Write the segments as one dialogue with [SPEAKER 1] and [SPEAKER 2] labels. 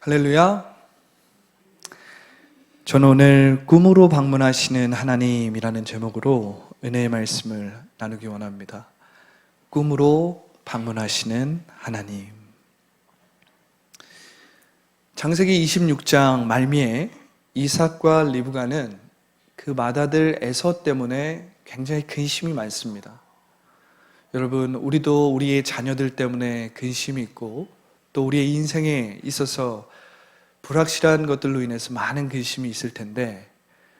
[SPEAKER 1] 할렐루야. 저는 오늘 꿈으로 방문하시는 하나님이라는 제목으로 은혜의 말씀을 나누기 원합니다. 꿈으로 방문하시는 하나님. 창세기 26장 말미에 이삭과 리브가는 그 맏아들 에서 때문에 굉장히 근심이 많습니다. 여러분, 우리도 우리의 자녀들 때문에 근심이 있고 또 우리의 인생에 있어서 불확실한 것들로 인해서 많은 근심이 있을 텐데,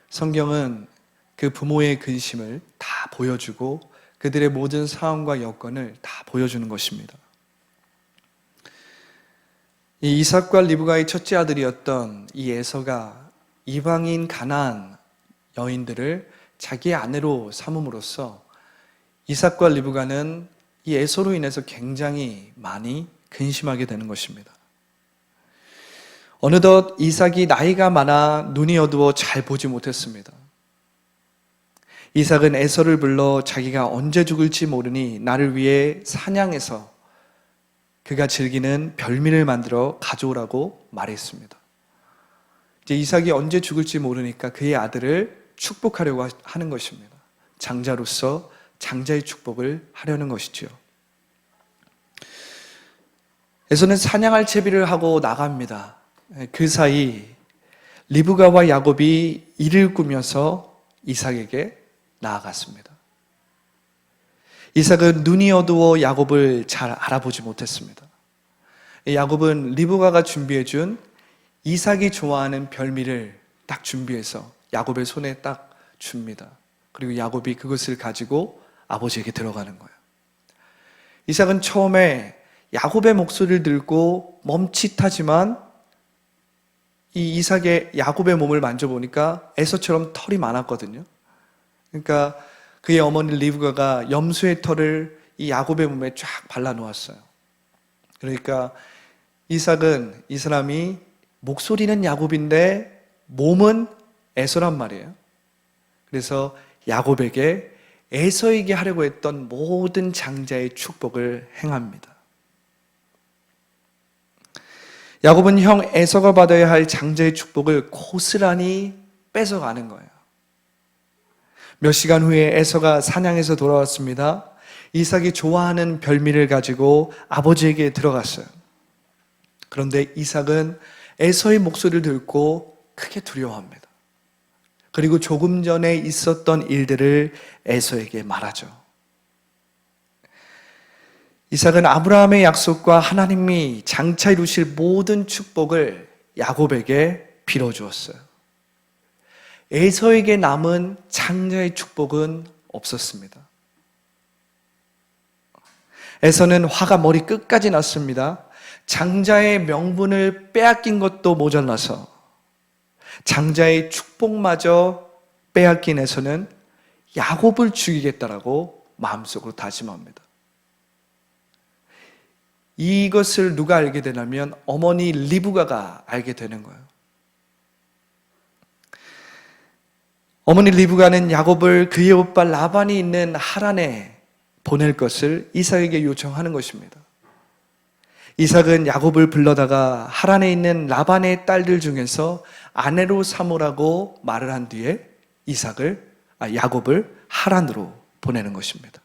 [SPEAKER 1] 성경은 그 부모의 근심을 다 보여주고 그들의 모든 상황과 여건을 다 보여주는 것입니다. 이 이삭과 리브가의 첫째 아들이었던 이 에서가 이방인 가나안 여인들을 자기의 아내로 삼음으로써 이삭과 리브가는 이 에서로 인해서 굉장히 많이 근심하게 되는 것입니다. 어느덧 이삭이 나이가 많아 눈이 어두워 잘 보지 못했습니다. 이삭은 에서를 불러 자기가 언제 죽을지 모르니 나를 위해 사냥해서 그가 즐기는 별미를 만들어 가져오라고 말했습니다. 이제 이삭이 언제 죽을지 모르니까 그의 아들을 축복하려고 하는 것입니다. 장자로서 장자의 축복을 하려는 것이죠. 에서는 사냥할 채비를 하고 나갑니다. 그 사이 리브가와 야곱이 이를 꾸며서 이삭에게 나아갔습니다. 이삭은 눈이 어두워 야곱을 잘 알아보지 못했습니다. 야곱은 리브가가 준비해준 이삭이 좋아하는 별미를 딱 준비해서 야곱의 손에 딱 줍니다. 그리고 야곱이 그것을 가지고 아버지에게 들어가는 거예요. 이삭은 처음에 야곱의 목소리를 듣고 멈칫하지만 이 이삭의 야곱의 몸을 만져보니까 에서처럼 털이 많았거든요. 그러니까 그의 어머니 리브가가 염소의 털을 이 야곱의 몸에 쫙 발라놓았어요. 그러니까 이삭은 이 사람이 목소리는 야곱인데 몸은 에서란 말이에요. 그래서 야곱에게 에서에게 하려고 했던 모든 장자의 축복을 행합니다. 야곱은 형 에서가 받아야 할 장자의 축복을 고스란히 뺏어가는 거예요. 몇 시간 후에 에서가 사냥해서 돌아왔습니다. 이삭이 좋아하는 별미를 가지고 아버지에게 들어갔어요. 그런데 이삭은 에서의 목소리를 듣고 크게 두려워합니다. 그리고 조금 전에 있었던 일들을 에서에게 말하죠. 이삭은 아브라함의 약속과 하나님이 장차 이루실 모든 축복을 야곱에게 빌어주었어요. 에서에게 남은 장자의 축복은 없었습니다. 에서는 화가 머리 끝까지 났습니다. 장자의 명분을 빼앗긴 것도 모자라서 장자의 축복마저 빼앗긴 에서는 야곱을 죽이겠다라고 마음속으로 다짐합니다. 이것을 누가 알게 되냐면 어머니 리브가가 알게 되는 거예요. 어머니 리브가는 야곱을 그의 오빠 라반이 있는 하란에 보낼 것을 이삭에게 요청하는 것입니다. 이삭은 야곱을 불러다가 하란에 있는 라반의 딸들 중에서 아내로 삼으라고 말을 한 뒤에 야곱을 하란으로 보내는 것입니다.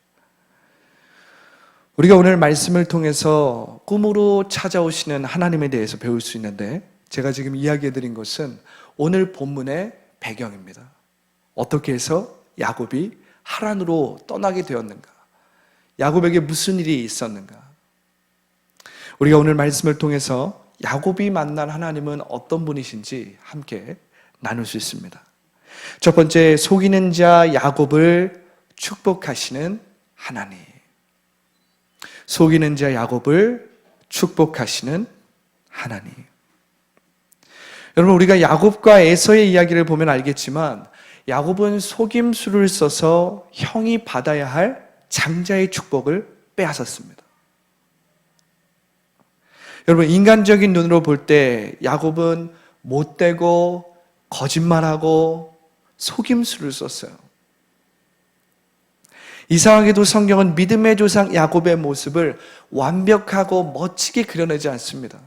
[SPEAKER 1] 우리가 오늘 말씀을 통해서 꿈으로 찾아오시는 하나님에 대해서 배울 수 있는데, 제가 지금 이야기해드린 것은 오늘 본문의 배경입니다. 어떻게 해서 야곱이 하란으로 떠나게 되었는가? 야곱에게 무슨 일이 있었는가? 우리가 오늘 말씀을 통해서 야곱이 만난 하나님은 어떤 분이신지 함께 나눌 수 있습니다. 첫 번째, 속이는 자 야곱을 축복하시는 하나님. 속이는 자 야곱을 축복하시는 하나님. 여러분, 우리가 야곱과 에서의 이야기를 보면 알겠지만 야곱은 속임수를 써서 형이 받아야 할 장자의 축복을 빼앗았습니다. 여러분, 인간적인 눈으로 볼 때 야곱은 못되고 거짓말하고 속임수를 썼어요. 이상하게도 성경은 믿음의 조상 야곱의 모습을 완벽하고 멋지게 그려내지 않습니다.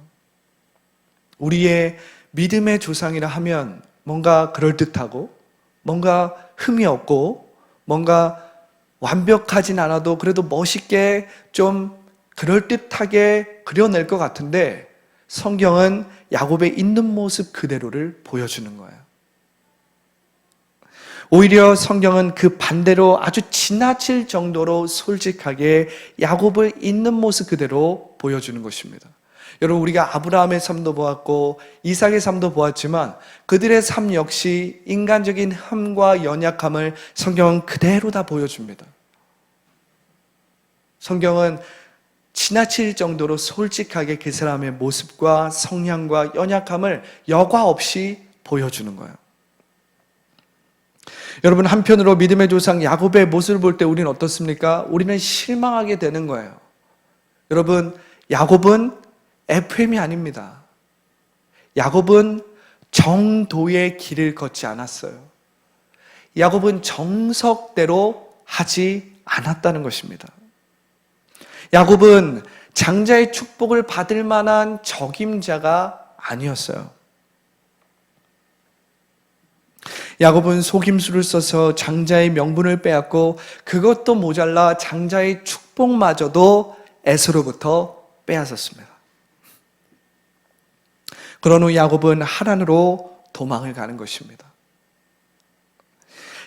[SPEAKER 1] 우리의 믿음의 조상이라 하면 뭔가 그럴듯하고 뭔가 흠이 없고 뭔가 완벽하진 않아도 그래도 멋있게 좀 그럴듯하게 그려낼 것 같은데 성경은 야곱의 있는 모습 그대로를 보여주는 거예요. 오히려 성경은 그 반대로 아주 지나칠 정도로 솔직하게 야곱을 있는 모습 그대로 보여주는 것입니다. 여러분, 우리가 아브라함의 삶도 보았고 이삭의 삶도 보았지만 그들의 삶 역시 인간적인 흠과 연약함을 성경은 그대로 다 보여줍니다. 성경은 지나칠 정도로 솔직하게 그 사람의 모습과 성향과 연약함을 여과 없이 보여주는 거예요. 여러분, 한편으로 믿음의 조상 야곱의 모습을 볼 때 우리는 어떻습니까? 우리는 실망하게 되는 거예요. 여러분, 야곱은 에프엠이 아닙니다. 야곱은 정도의 길을 걷지 않았어요. 야곱은 정석대로 하지 않았다는 것입니다. 야곱은 장자의 축복을 받을 만한 적임자가 아니었어요. 야곱은 속임수를 써서 장자의 명분을 빼앗고 그것도 모자라 장자의 축복마저도 에서로부터 빼앗았습니다. 그런 후 야곱은 하란으로 도망을 가는 것입니다.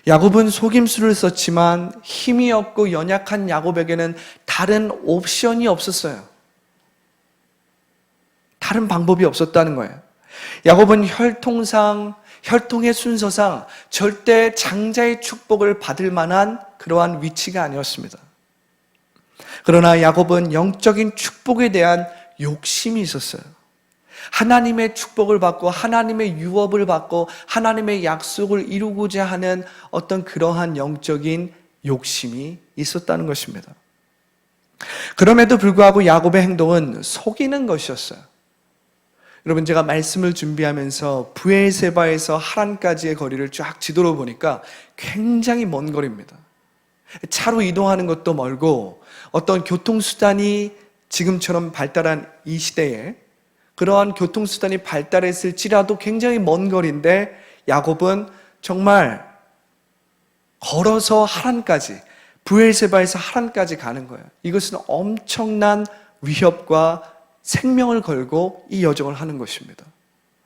[SPEAKER 1] 야곱은 속임수를 썼지만 힘이 없고 연약한 야곱에게는 다른 옵션이 없었어요. 다른 방법이 없었다는 거예요. 야곱은 혈통의 순서상 절대 장자의 축복을 받을 만한 그러한 위치가 아니었습니다. 그러나 야곱은 영적인 축복에 대한 욕심이 있었어요. 하나님의 축복을 받고 하나님의 유업을 받고 하나님의 약속을 이루고자 하는 어떤 그러한 영적인 욕심이 있었다는 것입니다. 그럼에도 불구하고 야곱의 행동은 속이는 것이었어요. 여러분, 제가 말씀을 준비하면서 브엘세바에서 하란까지의 거리를 쫙 지도로 보니까 굉장히 먼 거리입니다. 차로 이동하는 것도 멀고 어떤 교통수단이 지금처럼 발달한 이 시대에 그러한 교통수단이 발달했을지라도 굉장히 먼 거리인데 야곱은 정말 걸어서 하란까지, 브엘세바에서 하란까지 가는 거예요. 이것은 엄청난 위협과 생명을 걸고 이 여정을 하는 것입니다.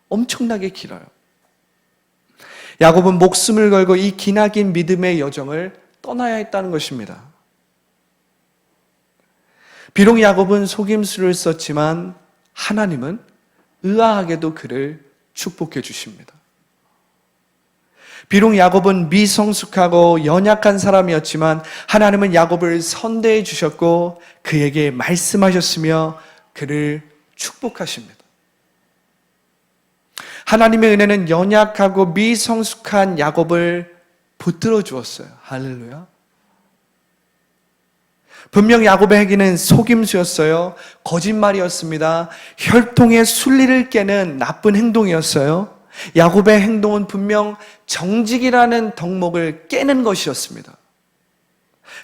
[SPEAKER 1] 엄청나게 길어요. 야곱은 목숨을 걸고 이 기나긴 믿음의 여정을 떠나야 했다는 것입니다. 비록 야곱은 속임수를 썼지만 하나님은 의아하게도 그를 축복해 주십니다. 비록 야곱은 미성숙하고 연약한 사람이었지만 하나님은 야곱을 선대해 주셨고 그에게 말씀하셨으며 그를 축복하십니다. 하나님의 은혜는 연약하고 미성숙한 야곱을 붙들어 주었어요. 할렐루야. 분명 야곱의 행위는 속임수였어요. 거짓말이었습니다. 혈통의 순리를 깨는 나쁜 행동이었어요. 야곱의 행동은 분명 정직이라는 덕목을 깨는 것이었습니다.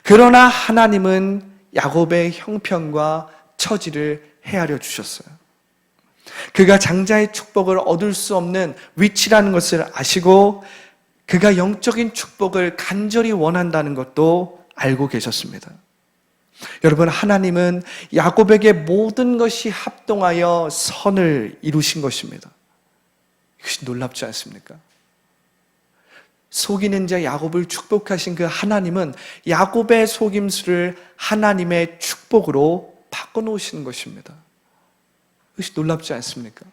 [SPEAKER 1] 그러나 하나님은 야곱의 형편과 처지를 헤아려 주셨어요. 그가 장자의 축복을 얻을 수 없는 위치라는 것을 아시고 그가 영적인 축복을 간절히 원한다는 것도 알고 계셨습니다. 여러분, 하나님은 야곱에게 모든 것이 합동하여 선을 이루신 것입니다. 이것이 놀랍지 않습니까? 속이는 자 야곱을 축복하신 그 하나님은 야곱의 속임수를 하나님의 축복으로 바꿔놓으시는 것입니다. 이것이 놀랍지 않습니까?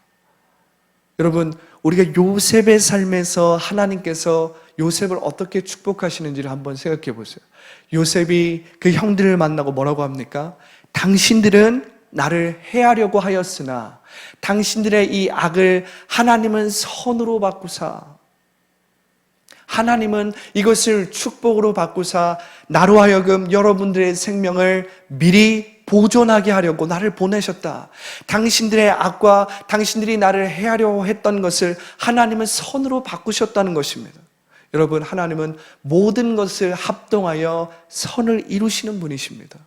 [SPEAKER 1] 여러분, 우리가 요셉의 삶에서 하나님께서 요셉을 어떻게 축복하시는지를 한번 생각해 보세요. 요셉이 그 형들을 만나고 뭐라고 합니까? 당신들은 나를 해하려고 하였으나 당신들의 이 악을 하나님은 선으로 바꾸사, 하나님은 이것을 축복으로 바꾸사 나로 하여금 여러분들의 생명을 미리 보존하게 하려고 나를 보내셨다. 당신들의 악과 당신들이 나를 해하려 했던 것을 하나님은 선으로 바꾸셨다는 것입니다. 여러분, 하나님은 모든 것을 합동하여 선을 이루시는 분이십니다.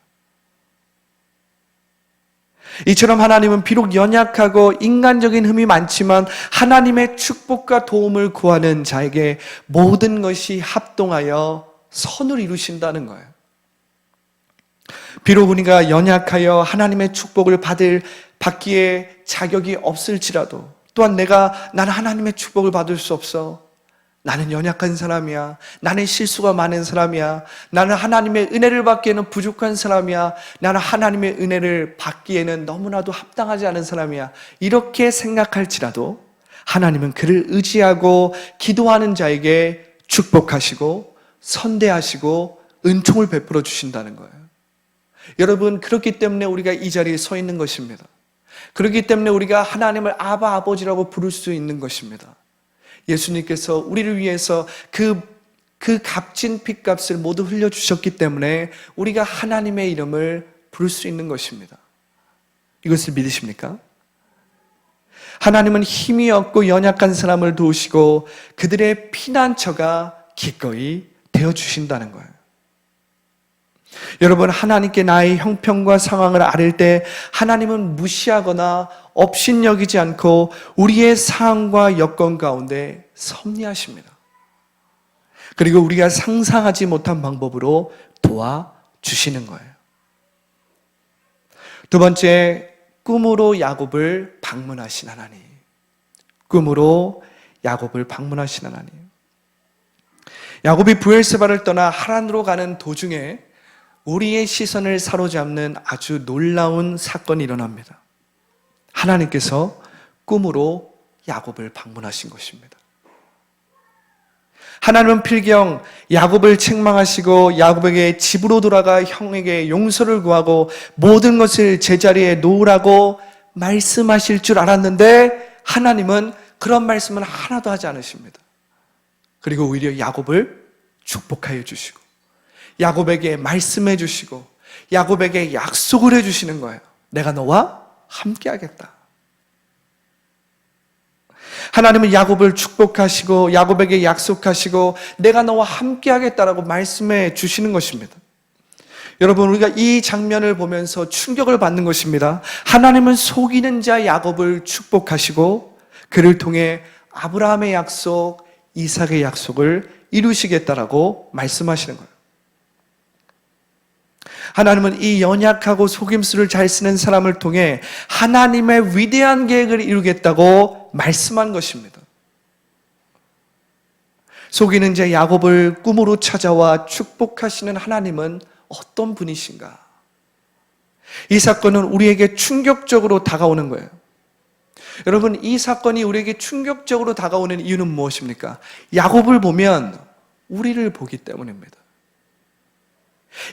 [SPEAKER 1] 이처럼 하나님은 비록 연약하고 인간적인 흠이 많지만 하나님의 축복과 도움을 구하는 자에게 모든 것이 합동하여 선을 이루신다는 거예요. 비록 우리가 연약하여 하나님의 축복을 받기에 자격이 없을지라도, 또한 나는 하나님의 축복을 받을 수 없어. 나는 연약한 사람이야. 나는 실수가 많은 사람이야. 나는 하나님의 은혜를 받기에는 부족한 사람이야. 나는 하나님의 은혜를 받기에는 너무나도 합당하지 않은 사람이야. 이렇게 생각할지라도 하나님은 그를 의지하고 기도하는 자에게 축복하시고 선대하시고 은총을 베풀어 주신다는 거예요. 여러분, 그렇기 때문에 우리가 이 자리에 서 있는 것입니다. 그렇기 때문에 우리가 하나님을 아바 아버지라고 부를 수 있는 것입니다. 예수님께서 우리를 위해서 그 값진 핏값을 모두 흘려주셨기 때문에 우리가 하나님의 이름을 부를 수 있는 것입니다. 이것을 믿으십니까? 하나님은 힘이 없고 연약한 사람을 도우시고 그들의 피난처가 기꺼이 되어주신다는 거예요. 여러분, 하나님께 나의 형편과 상황을 아뢰을 때 하나님은 무시하거나 업신여기지 않고 우리의 상황과 여건 가운데 섭리하십니다. 그리고 우리가 상상하지 못한 방법으로 도와주시는 거예요. 두 번째, 꿈으로 야곱을 방문하신 하나님. 꿈으로 야곱을 방문하신 하나님. 야곱이 브엘세바를 떠나 하란으로 가는 도중에 우리의 시선을 사로잡는 아주 놀라운 사건이 일어납니다. 하나님께서 꿈으로 야곱을 방문하신 것입니다. 하나님은 필경 야곱을 책망하시고 야곱에게 집으로 돌아가 형에게 용서를 구하고 모든 것을 제자리에 놓으라고 말씀하실 줄 알았는데 하나님은 그런 말씀은 하나도 하지 않으십니다. 그리고 오히려 야곱을 축복하여 주시고 야곱에게 말씀해 주시고 야곱에게 약속을 해 주시는 거예요. 내가 너와 함께 하겠다. 하나님은 야곱을 축복하시고 야곱에게 약속하시고 내가 너와 함께 하겠다라고 말씀해 주시는 것입니다. 여러분, 우리가 이 장면을 보면서 충격을 받는 것입니다. 하나님은 속이는 자 야곱을 축복하시고 그를 통해 아브라함의 약속, 이삭의 약속을 이루시겠다라고 말씀하시는 거예요. 하나님은 이 연약하고 속임수를 잘 쓰는 사람을 통해 하나님의 위대한 계획을 이루겠다고 말씀한 것입니다. 속이는 자 야곱을 꿈으로 찾아와 축복하시는 하나님은 어떤 분이신가? 이 사건은 우리에게 충격적으로 다가오는 거예요. 여러분, 이 사건이 우리에게 충격적으로 다가오는 이유는 무엇입니까? 야곱을 보면 우리를 보기 때문입니다.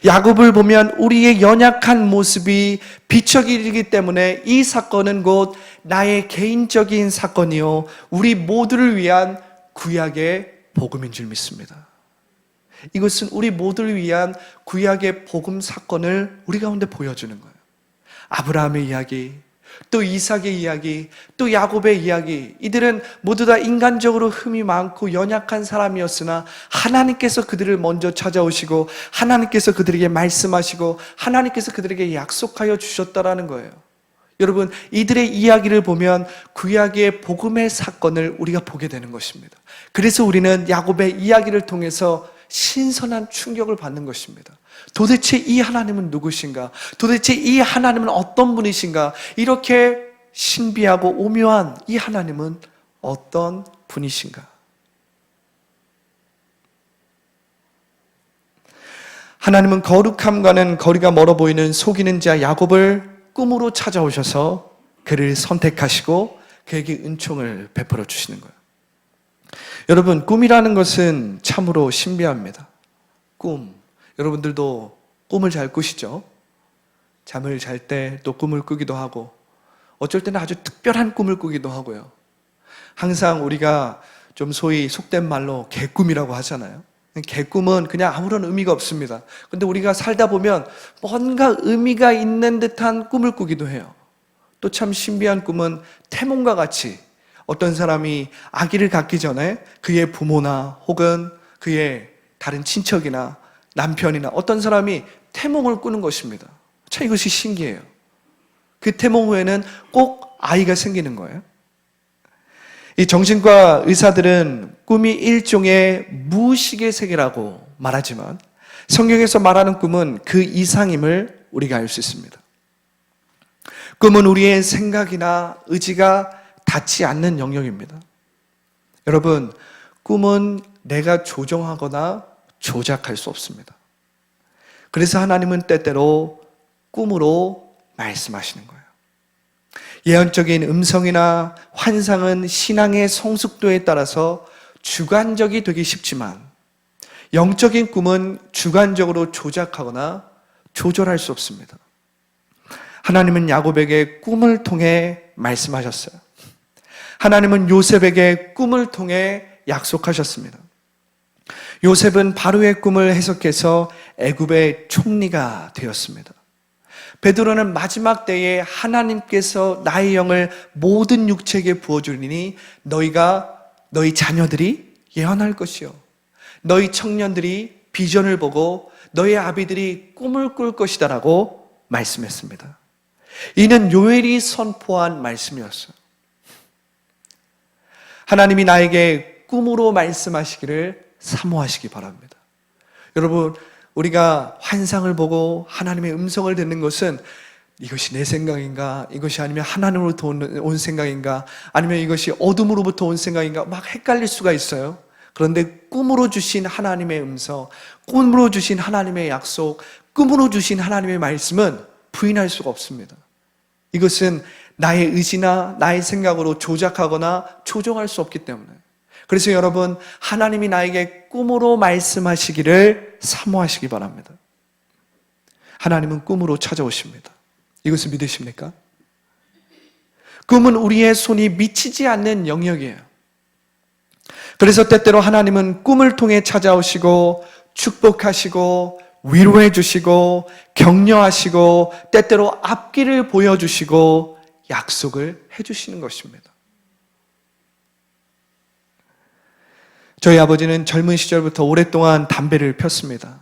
[SPEAKER 1] 야곱을 보면 우리의 연약한 모습이 비춰지기 때문에 이 사건은 곧 나의 개인적인 사건이요 우리 모두를 위한 구약의 복음인 줄 믿습니다. 이것은 우리 모두를 위한 구약의 복음 사건을 우리 가운데 보여주는 거예요. 아브라함의 이야기, 또 이삭의 이야기, 또 야곱의 이야기, 이들은 모두 다 인간적으로 흠이 많고 연약한 사람이었으나 하나님께서 그들을 먼저 찾아오시고 하나님께서 그들에게 말씀하시고 하나님께서 그들에게 약속하여 주셨다라는 거예요. 여러분, 이들의 이야기를 보면 구약의 복음의 사건을 우리가 보게 되는 것입니다. 그래서 우리는 야곱의 이야기를 통해서 신선한 충격을 받는 것입니다. 도대체 이 하나님은 누구신가? 도대체 이 하나님은 어떤 분이신가? 이렇게 신비하고 오묘한 이 하나님은 어떤 분이신가? 하나님은 거룩함과는 거리가 멀어 보이는 속이는 자 야곱을 꿈으로 찾아오셔서 그를 선택하시고 그에게 은총을 베풀어 주시는 거예요. 여러분, 꿈이라는 것은 참으로 신비합니다. 꿈. 여러분들도 꿈을 잘 꾸시죠? 잠을 잘 때 또 꿈을 꾸기도 하고 어쩔 때는 아주 특별한 꿈을 꾸기도 하고요. 항상 우리가 좀 소위 속된 말로 개꿈이라고 하잖아요. 개꿈은 그냥 아무런 의미가 없습니다. 근데 우리가 살다 보면 뭔가 의미가 있는 듯한 꿈을 꾸기도 해요. 또 참 신비한 꿈은 태몽과 같이 어떤 사람이 아기를 갖기 전에 그의 부모나 혹은 그의 다른 친척이나 남편이나 어떤 사람이 태몽을 꾸는 것입니다. 참 이것이 신기해요. 그 태몽 후에는 꼭 아이가 생기는 거예요. 이 정신과 의사들은 꿈이 일종의 무의식의 세계라고 말하지만 성경에서 말하는 꿈은 그 이상임을 우리가 알 수 있습니다. 꿈은 우리의 생각이나 의지가 닿지 않는 영역입니다. 여러분, 꿈은 내가 조정하거나 조작할 수 없습니다. 그래서 하나님은 때때로 꿈으로 말씀하시는 거예요. 예언적인 음성이나 환상은 신앙의 성숙도에 따라서 주관적이 되기 쉽지만 영적인 꿈은 주관적으로 조작하거나 조절할 수 없습니다. 하나님은 야곱에게 꿈을 통해 말씀하셨어요. 하나님은 요셉에게 꿈을 통해 약속하셨습니다. 요셉은 바로의 꿈을 해석해서 애굽의 총리가 되었습니다. 베드로는 마지막 때에 하나님께서 나의 영을 모든 육체에게 부어주리니 너희 자녀들이 예언할 것이요 너희 청년들이 비전을 보고 너희 아비들이 꿈을 꿀 것이다라고 말씀했습니다. 이는 요엘이 선포한 말씀이었어요. 하나님이 나에게 꿈으로 말씀하시기를 사모하시기 바랍니다. 여러분, 우리가 환상을 보고 하나님의 음성을 듣는 것은 이것이 내 생각인가? 이것이 아니면 하나님으로부터 온 생각인가? 아니면 이것이 어둠으로부터 온 생각인가? 막 헷갈릴 수가 있어요. 그런데 꿈으로 주신 하나님의 음성, 꿈으로 주신 하나님의 약속, 꿈으로 주신 하나님의 말씀은 부인할 수가 없습니다. 이것은 나의 의지나 나의 생각으로 조작하거나 조정할 수 없기 때문에. 그래서 여러분, 하나님이 나에게 꿈으로 말씀하시기를 사모하시기 바랍니다. 하나님은 꿈으로 찾아오십니다. 이것을 믿으십니까? 꿈은 우리의 손이 미치지 않는 영역이에요. 그래서 때때로 하나님은 꿈을 통해 찾아오시고 축복하시고 위로해 주시고 격려하시고 때때로 앞길을 보여주시고 약속을 해주시는 것입니다. 저희 아버지는 젊은 시절부터 오랫동안 담배를 폈습니다.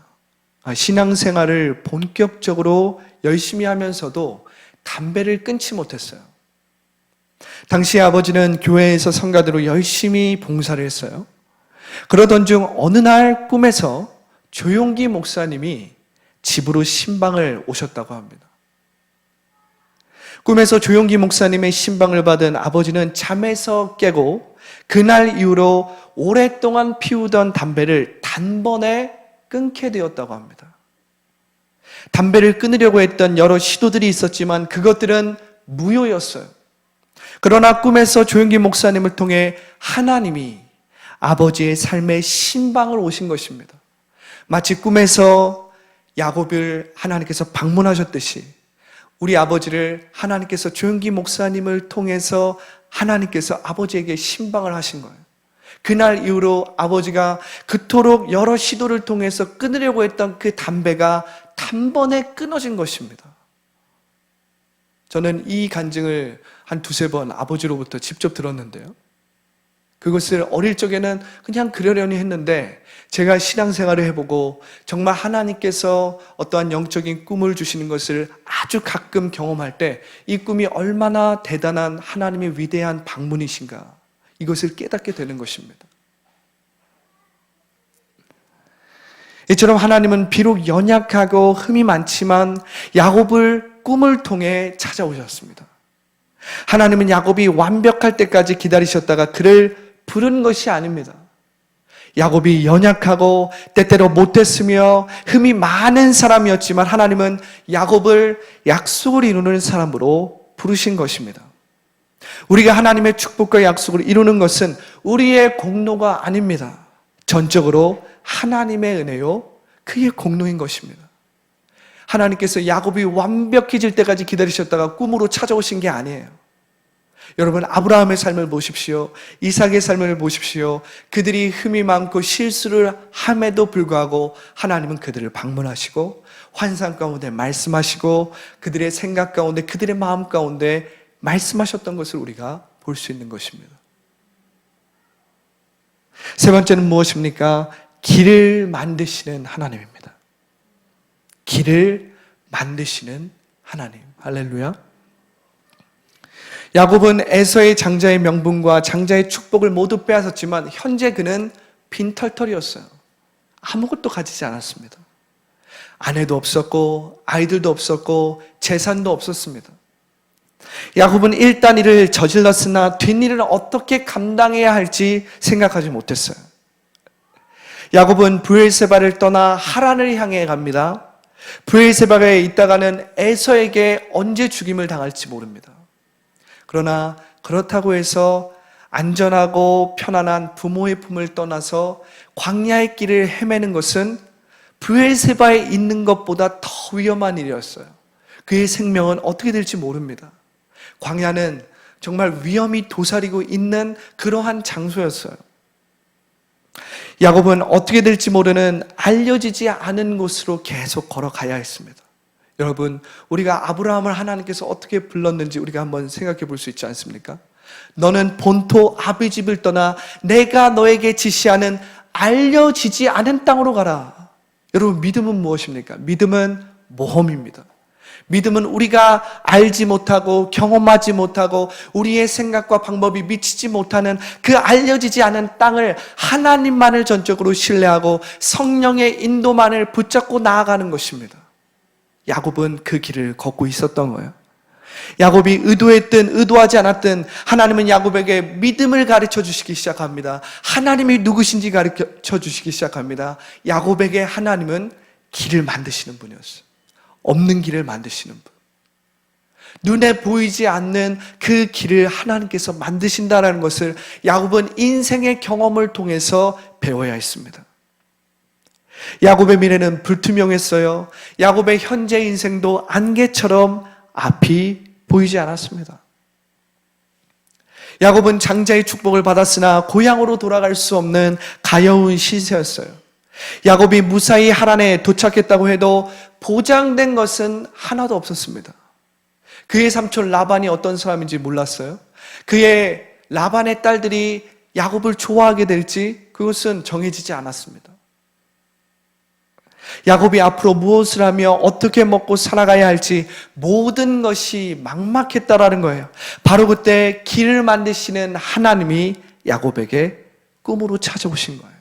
[SPEAKER 1] 신앙생활을 본격적으로 열심히 하면서도 담배를 끊지 못했어요. 당시 아버지는 교회에서 성가대로 열심히 봉사를 했어요. 그러던 중 어느 날 꿈에서 조용기 목사님이 집으로 신방을 오셨다고 합니다. 꿈에서 조용기 목사님의 신방을 받은 아버지는 잠에서 깨고 그날 이후로 오랫동안 피우던 담배를 단번에 끊게 되었다고 합니다. 담배를 끊으려고 했던 여러 시도들이 있었지만 그것들은 무효였어요. 그러나 꿈에서 조용기 목사님을 통해 하나님이 아버지의 삶의 신방을 오신 것입니다. 마치 꿈에서 야곱을 하나님께서 방문하셨듯이 우리 아버지를 하나님께서 조용기 목사님을 통해서 하나님께서 아버지에게 신방을 하신 거예요. 그날 이후로 아버지가 그토록 여러 시도를 통해서 끊으려고 했던 그 담배가 단번에 끊어진 것입니다. 저는 이 간증을 한 두세 번 아버지로부터 직접 들었는데요. 그것을 어릴 적에는 그냥 그러려니 했는데 제가 신앙생활을 해보고 정말 하나님께서 어떠한 영적인 꿈을 주시는 것을 아주 가끔 경험할 때 이 꿈이 얼마나 대단한 하나님의 위대한 방문이신가 이것을 깨닫게 되는 것입니다. 이처럼 하나님은 비록 연약하고 흠이 많지만 야곱을 꿈을 통해 찾아오셨습니다. 하나님은 야곱이 완벽할 때까지 기다리셨다가 그를 부른 것이 아닙니다. 야곱이 연약하고 때때로 못했으며 흠이 많은 사람이었지만 하나님은 야곱을 약속을 이루는 사람으로 부르신 것입니다. 우리가 하나님의 축복과 약속을 이루는 것은 우리의 공로가 아닙니다. 전적으로 하나님의 은혜요, 그의 공로인 것입니다. 하나님께서 야곱이 완벽해질 때까지 기다리셨다가 꿈으로 찾아오신 게 아니에요. 여러분, 아브라함의 삶을 보십시오. 이삭의 삶을 보십시오. 그들이 흠이 많고 실수를 함에도 불구하고 하나님은 그들을 방문하시고 환상 가운데 말씀하시고 그들의 생각 가운데 그들의 마음 가운데 말씀하셨던 것을 우리가 볼 수 있는 것입니다. 세 번째는 무엇입니까? 길을 만드시는 하나님입니다. 길을 만드시는 하나님. 할렐루야. 야곱은 에서의 장자의 명분과 장자의 축복을 모두 빼앗았지만 현재 그는 빈털털이었어요. 아무것도 가지지 않았습니다. 아내도 없었고 아이들도 없었고 재산도 없었습니다. 야곱은 일단 일을 저질렀으나 뒷일을 어떻게 감당해야 할지 생각하지 못했어요. 야곱은 브엘세바를 떠나 하란을 향해 갑니다. 브엘세바에 있다가는 에서에게 언제 죽임을 당할지 모릅니다. 그러나 그렇다고 해서 안전하고 편안한 부모의 품을 떠나서 광야의 길을 헤매는 것은 브엘세바에 있는 것보다 더 위험한 일이었어요. 그의 생명은 어떻게 될지 모릅니다. 광야는 정말 위험이 도사리고 있는 그러한 장소였어요. 야곱은 어떻게 될지 모르는 알려지지 않은 곳으로 계속 걸어가야 했습니다. 여러분, 우리가 아브라함을 하나님께서 어떻게 불렀는지 우리가 한번 생각해 볼 수 있지 않습니까? 너는 본토 아비집을 떠나 내가 너에게 지시하는 알려지지 않은 땅으로 가라. 여러분, 믿음은 무엇입니까? 믿음은 모험입니다. 믿음은 우리가 알지 못하고 경험하지 못하고 우리의 생각과 방법이 미치지 못하는 그 알려지지 않은 땅을 하나님만을 전적으로 신뢰하고 성령의 인도만을 붙잡고 나아가는 것입니다. 야곱은 그 길을 걷고 있었던 거예요. 야곱이 의도했든 의도하지 않았든 하나님은 야곱에게 믿음을 가르쳐 주시기 시작합니다. 하나님이 누구신지 가르쳐 주시기 시작합니다. 야곱에게 하나님은 길을 만드시는 분이었어요. 없는 길을 만드시는 분. 눈에 보이지 않는 그 길을 하나님께서 만드신다는 것을 야곱은 인생의 경험을 통해서 배워야 했습니다. 야곱의 미래는 불투명했어요. 야곱의 현재 인생도 안개처럼 앞이 보이지 않았습니다. 야곱은 장자의 축복을 받았으나 고향으로 돌아갈 수 없는 가여운 시세였어요. 야곱이 무사히 하란에 도착했다고 해도 보장된 것은 하나도 없었습니다. 그의 삼촌 라반이 어떤 사람인지 몰랐어요. 그의 라반의 딸들이 야곱을 좋아하게 될지 그것은 정해지지 않았습니다. 야곱이 앞으로 무엇을 하며 어떻게 먹고 살아가야 할지 모든 것이 막막했다라는 거예요. 바로 그때 길을 만드시는 하나님이 야곱에게 꿈으로 찾아오신 거예요.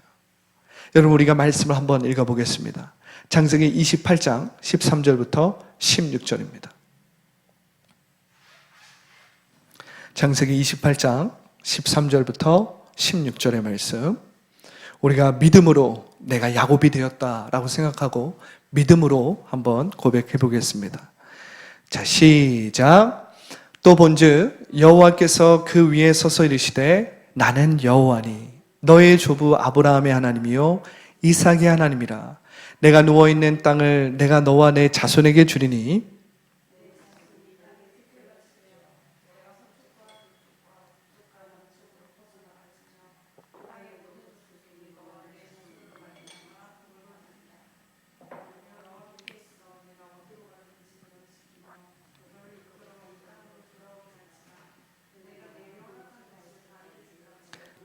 [SPEAKER 1] 여러분, 우리가 말씀을 한번 읽어보겠습니다. 창세기 28장 13절부터 16절입니다. 창세기 28장 13절부터 16절의 말씀. 우리가 믿음으로 내가 야곱이 되었다라고 생각하고 믿음으로 한번 고백해 보겠습니다. 자, 시작. 또 본즉 여호와께서 그 위에 서서 이르시되 나는 여호와니 너의 조부 아브라함의 하나님이요 이삭의 하나님이라. 내가 누워있는 땅을 내가 너와 내 자손에게 주리니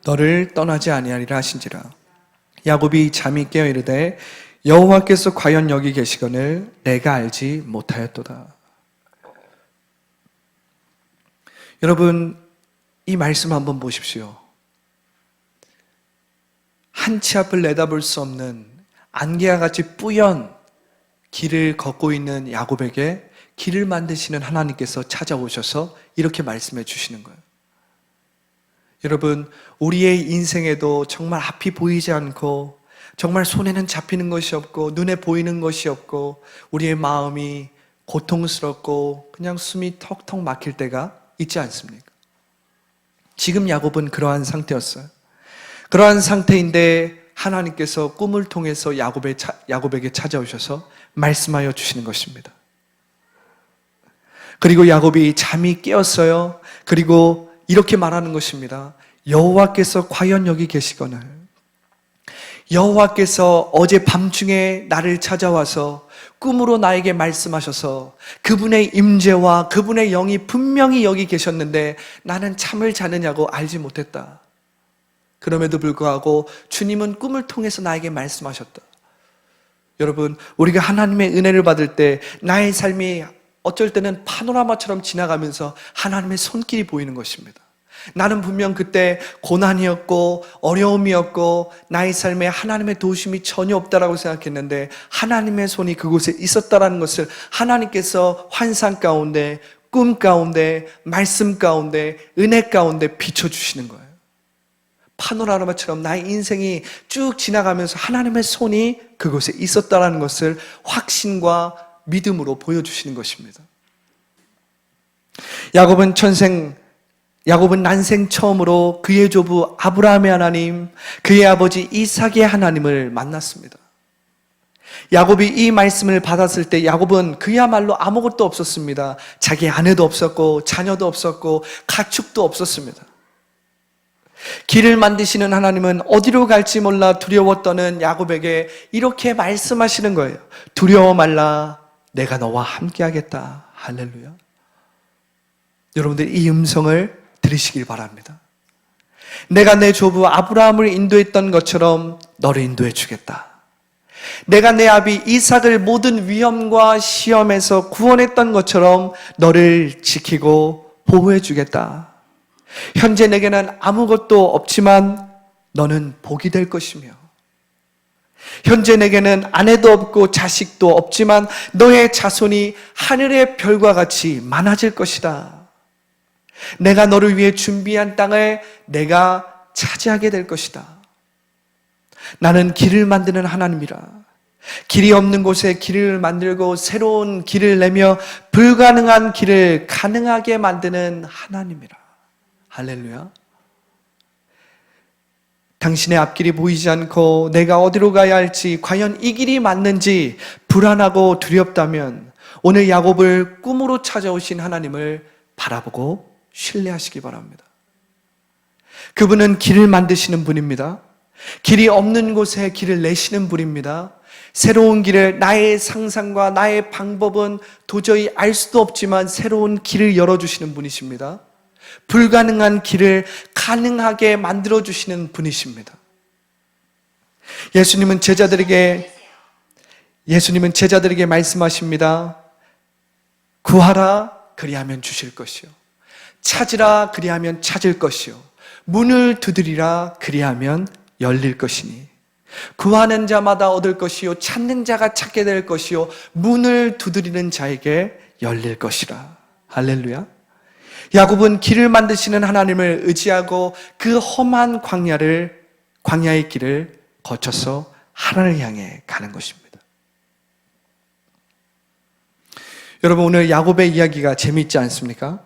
[SPEAKER 1] 너를 떠나지 아니하리라 하신지라. 야곱이 잠이 깨어 이르되 여호와께서 과연 여기 계시거늘 내가 알지 못하였도다. 여러분, 이 말씀 한번 보십시오. 한치 앞을 내다볼 수 없는 안개와 같이 뿌연 길을 걷고 있는 야곱에게 길을 만드시는 하나님께서 찾아오셔서 이렇게 말씀해 주시는 거예요. 여러분, 우리의 인생에도 정말 앞이 보이지 않고 정말 손에는 잡히는 것이 없고 눈에 보이는 것이 없고 우리의 마음이 고통스럽고 그냥 숨이 턱턱 막힐 때가 있지 않습니까? 지금 야곱은 그러한 상태였어요. 그러한 상태인데 하나님께서 꿈을 통해서 야곱에게 찾아오셔서 말씀하여 주시는 것입니다. 그리고 야곱이 잠이 깨었어요. 그리고 이렇게 말하는 것입니다. 여호와께서 과연 여기 계시거늘 여호와께서 어제 밤중에 나를 찾아와서 꿈으로 나에게 말씀하셔서 그분의 임재와 그분의 영이 분명히 여기 계셨는데 나는 잠을 자느냐고 알지 못했다. 그럼에도 불구하고 주님은 꿈을 통해서 나에게 말씀하셨다. 여러분, 우리가 하나님의 은혜를 받을 때 나의 삶이 어쩔 때는 파노라마처럼 지나가면서 하나님의 손길이 보이는 것입니다. 나는 분명 그때 고난이었고 어려움이었고 나의 삶에 하나님의 도우심이 전혀 없다라고 생각했는데 하나님의 손이 그곳에 있었다라는 것을 하나님께서 환상 가운데, 꿈 가운데, 말씀 가운데, 은혜 가운데 비춰주시는 거예요. 파노라마처럼 나의 인생이 쭉 지나가면서 하나님의 손이 그곳에 있었다라는 것을 확신과 믿음으로 보여주시는 것입니다. 야곱은 난생 처음으로 그의 조부 아브라함의 하나님, 그의 아버지 이삭의 하나님을 만났습니다. 야곱이 이 말씀을 받았을 때 야곱은 그야말로 아무것도 없었습니다. 자기 아내도 없었고 자녀도 없었고 가축도 없었습니다. 길을 만드시는 하나님은 어디로 갈지 몰라 두려워 떠는 야곱에게 이렇게 말씀하시는 거예요. 두려워 말라, 내가 너와 함께하겠다. 할렐루야. 여러분들 이 음성을 들으시길 바랍니다. 내가 내 조부 아브라함을 인도했던 것처럼 너를 인도해 주겠다. 내가 내 아비 이삭을 모든 위험과 시험에서 구원했던 것처럼 너를 지키고 보호해 주겠다. 현재 내게는 아무것도 없지만 너는 복이 될 것이며, 현재 내게는 아내도 없고 자식도 없지만 너의 자손이 하늘의 별과 같이 많아질 것이다. 내가 너를 위해 준비한 땅을 내가 차지하게 될 것이다. 나는 길을 만드는 하나님이라. 길이 없는 곳에 길을 만들고 새로운 길을 내며 불가능한 길을 가능하게 만드는 하나님이라. 할렐루야. 당신의 앞길이 보이지 않고 내가 어디로 가야 할지, 과연 이 길이 맞는지 불안하고 두렵다면 오늘 야곱을 꿈으로 찾아오신 하나님을 바라보고 신뢰하시기 바랍니다. 그분은 길을 만드시는 분입니다. 길이 없는 곳에 길을 내시는 분입니다. 새로운 길을, 나의 상상과 나의 방법은 도저히 알 수도 없지만 새로운 길을 열어주시는 분이십니다. 불가능한 길을 가능하게 만들어주시는 분이십니다. 예수님은 제자들에게 말씀하십니다. 구하라, 그리하면 주실 것이요. 찾으라, 그리하면 찾을 것이요. 문을 두드리라, 그리하면 열릴 것이니. 구하는 자마다 얻을 것이요, 찾는 자가 찾게 될 것이요, 문을 두드리는 자에게 열릴 것이라. 할렐루야. 야곱은 길을 만드시는 하나님을 의지하고 그 험한 광야의 길을 거쳐서 하나님을 향해 가는 것입니다. 여러분, 오늘 야곱의 이야기가 재미있지 않습니까?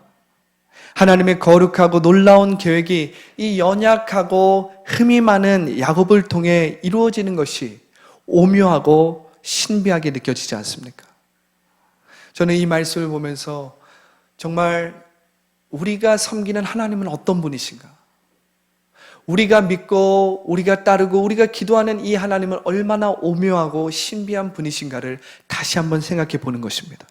[SPEAKER 1] 하나님의 거룩하고 놀라운 계획이 이 연약하고 흠이 많은 야곱을 통해 이루어지는 것이 오묘하고 신비하게 느껴지지 않습니까? 저는 이 말씀을 보면서 정말 우리가 섬기는 하나님은 어떤 분이신가? 우리가 믿고 우리가 따르고 우리가 기도하는 이 하나님은 얼마나 오묘하고 신비한 분이신가를 다시 한번 생각해 보는 것입니다.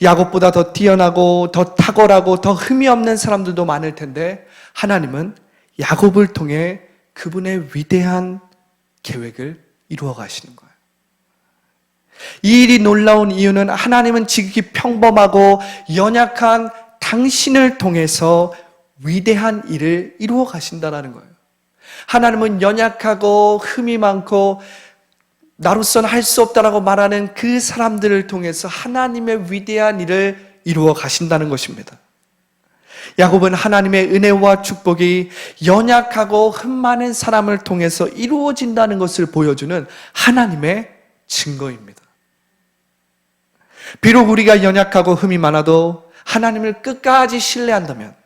[SPEAKER 1] 야곱보다 더 뛰어나고 더 탁월하고 더 흠이 없는 사람들도 많을 텐데 하나님은 야곱을 통해 그분의 위대한 계획을 이루어 가시는 거예요. 이 일이 놀라운 이유는 하나님은 지극히 평범하고 연약한 당신을 통해서 위대한 일을 이루어 가신다는 거예요. 하나님은 연약하고 흠이 많고 나로서는 할 수 없다라고 말하는 그 사람들을 통해서 하나님의 위대한 일을 이루어 가신다는 것입니다. 야곱은 하나님의 은혜와 축복이 연약하고 흠 많은 사람을 통해서 이루어진다는 것을 보여주는 하나님의 증거입니다. 비록 우리가 연약하고 흠이 많아도 하나님을 끝까지 신뢰한다면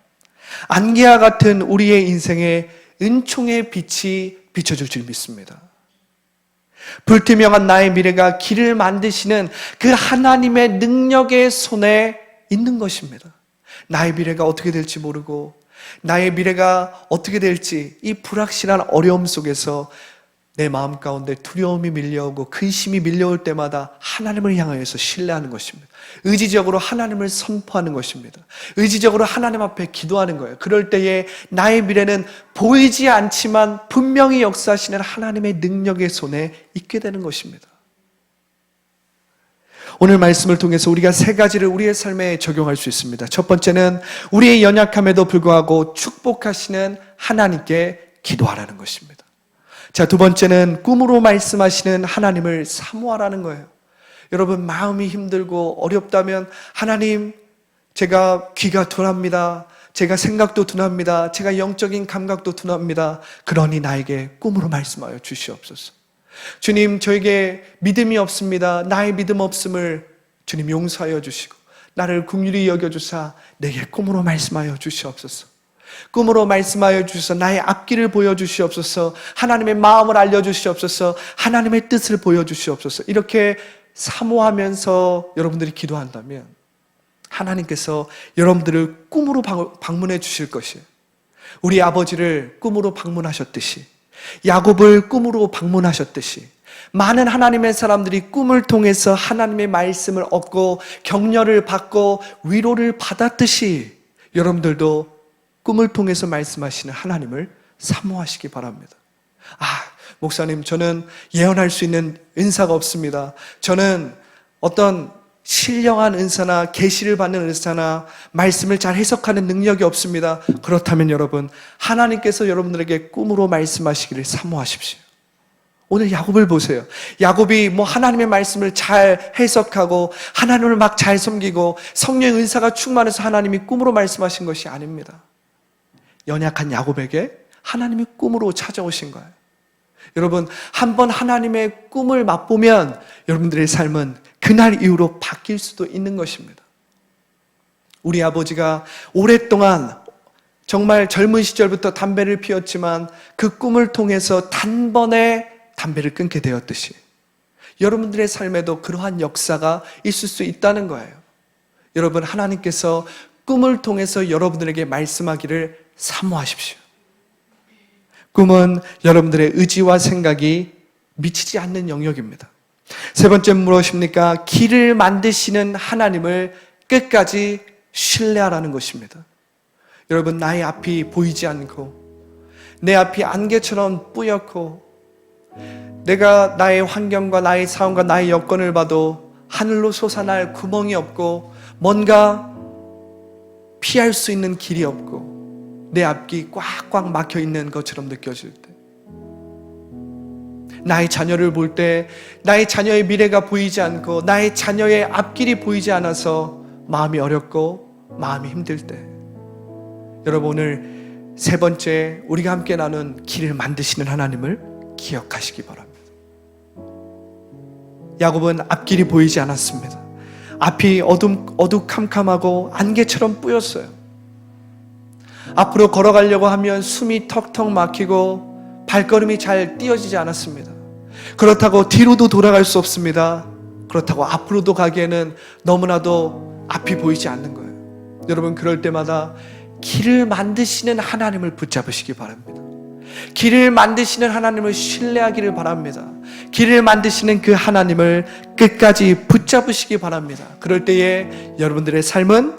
[SPEAKER 1] 안개와 같은 우리의 인생에 은총의 빛이 비춰줄 줄 믿습니다. 불투명한 나의 미래가 길을 만드시는 그 하나님의 능력의 손에 있는 것입니다. 나의 미래가 어떻게 될지 모르고 나의 미래가 어떻게 될지 이 불확실한 어려움 속에서 내 마음 가운데 두려움이 밀려오고 근심이 밀려올 때마다 하나님을 향하여서 신뢰하는 것입니다. 의지적으로 하나님을 선포하는 것입니다. 의지적으로 하나님 앞에 기도하는 거예요. 그럴 때에 나의 미래는 보이지 않지만 분명히 역사하시는 하나님의 능력의 손에 있게 되는 것입니다. 오늘 말씀을 통해서 우리가 세 가지를 우리의 삶에 적용할 수 있습니다. 첫 번째는 우리의 연약함에도 불구하고 축복하시는 하나님께 기도하라는 것입니다. 자, 두 번째는 꿈으로 말씀하시는 하나님을 사모하라는 거예요. 여러분, 마음이 힘들고 어렵다면 하나님, 제가 귀가 둔합니다. 제가 생각도 둔합니다. 제가 영적인 감각도 둔합니다. 그러니 나에게 꿈으로 말씀하여 주시옵소서. 주님, 저에게 믿음이 없습니다. 나의 믿음 없음을 주님 용서하여 주시고 나를 긍휼히 여겨주사 내게 꿈으로 말씀하여 주시옵소서. 꿈으로 말씀하여 주셔서 나의 앞길을 보여주시옵소서. 하나님의 마음을 알려주시옵소서. 하나님의 뜻을 보여주시옵소서. 이렇게 사모하면서 여러분들이 기도한다면 하나님께서 여러분들을 꿈으로 방문해 주실 것이에요. 우리 아버지를 꿈으로 방문하셨듯이, 야곱을 꿈으로 방문하셨듯이, 많은 하나님의 사람들이 꿈을 통해서 하나님의 말씀을 얻고 격려를 받고 위로를 받았듯이 여러분들도 꿈을 통해서 말씀하시는 하나님을 사모하시기 바랍니다. 목사님, 저는 예언할 수 있는 은사가 없습니다. 저는 어떤 신령한 은사나 계시를 받는 은사나 말씀을 잘 해석하는 능력이 없습니다. 그렇다면 여러분, 하나님께서 여러분들에게 꿈으로 말씀하시기를 사모하십시오. 오늘 야곱을 보세요. 야곱이 하나님의 말씀을 잘 해석하고 하나님을 막 잘 섬기고 성령의 은사가 충만해서 하나님이 꿈으로 말씀하신 것이 아닙니다. 연약한 야곱에게 하나님이 꿈으로 찾아오신 거예요. 여러분, 한번 하나님의 꿈을 맛보면 여러분들의 삶은 그날 이후로 바뀔 수도 있는 것입니다. 우리 아버지가 오랫동안 정말 젊은 시절부터 담배를 피웠지만 그 꿈을 통해서 단번에 담배를 끊게 되었듯이 여러분들의 삶에도 그러한 역사가 있을 수 있다는 거예요. 여러분, 하나님께서 꿈을 통해서 여러분들에게 말씀하기를 사모하십시오. 꿈은 여러분들의 의지와 생각이 미치지 않는 영역입니다. 세 번째 무엇입니까? 길을 만드시는 하나님을 끝까지 신뢰하라는 것입니다. 여러분, 나의 앞이 보이지 않고 내 앞이 안개처럼 뿌옇고 내가 나의 환경과 나의 상황과 나의 여건을 봐도 하늘로 솟아날 구멍이 없고 뭔가 피할 수 있는 길이 없고 내 앞이 꽉꽉 막혀 있는 것처럼 느껴질 때, 나의 자녀를 볼 때 나의 자녀의 미래가 보이지 않고 나의 자녀의 앞길이 보이지 않아서 마음이 어렵고 마음이 힘들 때, 여러분, 오늘 세 번째 우리가 함께 나눈 길을 만드시는 하나님을 기억하시기 바랍니다. 야곱은 앞길이 보이지 않았습니다. 앞이 어두컴컴하고 안개처럼 뿌였어요. 앞으로 걸어가려고 하면 숨이 턱턱 막히고 발걸음이 잘 띄어지지 않았습니다. 그렇다고 뒤로도 돌아갈 수 없습니다. 그렇다고 앞으로도 가기에는 너무나도 앞이 보이지 않는 거예요. 여러분, 그럴 때마다 길을 만드시는 하나님을 붙잡으시기 바랍니다. 길을 만드시는 하나님을 신뢰하기를 바랍니다. 길을 만드시는 그 하나님을 끝까지 붙잡으시기 바랍니다. 그럴 때에 여러분들의 삶은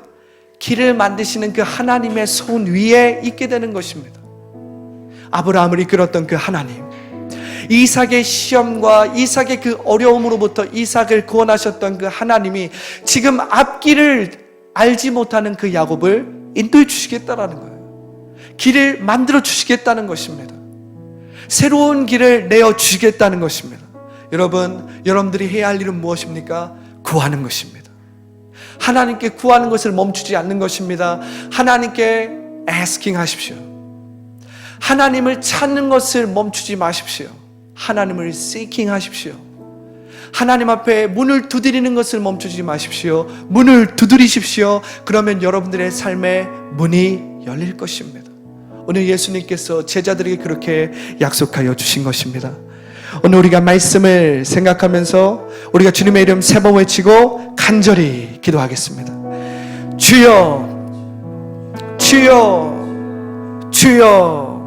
[SPEAKER 1] 길을 만드시는 그 하나님의 손 위에 있게 되는 것입니다. 아브라함을 이끌었던 그 하나님, 이삭의 시험과 이삭의 그 어려움으로부터 이삭을 구원하셨던 그 하나님이 지금 앞길을 알지 못하는 그 야곱을 인도해 주시겠다라는 거예요. 길을 만들어 주시겠다는 것입니다. 새로운 길을 내어 주시겠다는 것입니다. 여러분, 여러분들이 해야 할 일은 무엇입니까? 구하는 것입니다. 하나님께 구하는 것을 멈추지 않는 것입니다. 하나님께 asking 하십시오. 하나님을 찾는 것을 멈추지 마십시오. 하나님을 seeking 하십시오. 하나님 앞에 문을 두드리는 것을 멈추지 마십시오. 문을 두드리십시오. 그러면 여러분들의 삶의 문이 열릴 것입니다. 오늘 예수님께서 제자들에게 그렇게 약속하여 주신 것입니다. 오늘 우리가 말씀을 생각하면서 우리가 주님의 이름 세 번 외치고 간절히 기도하겠습니다. 주여, 주여, 주여.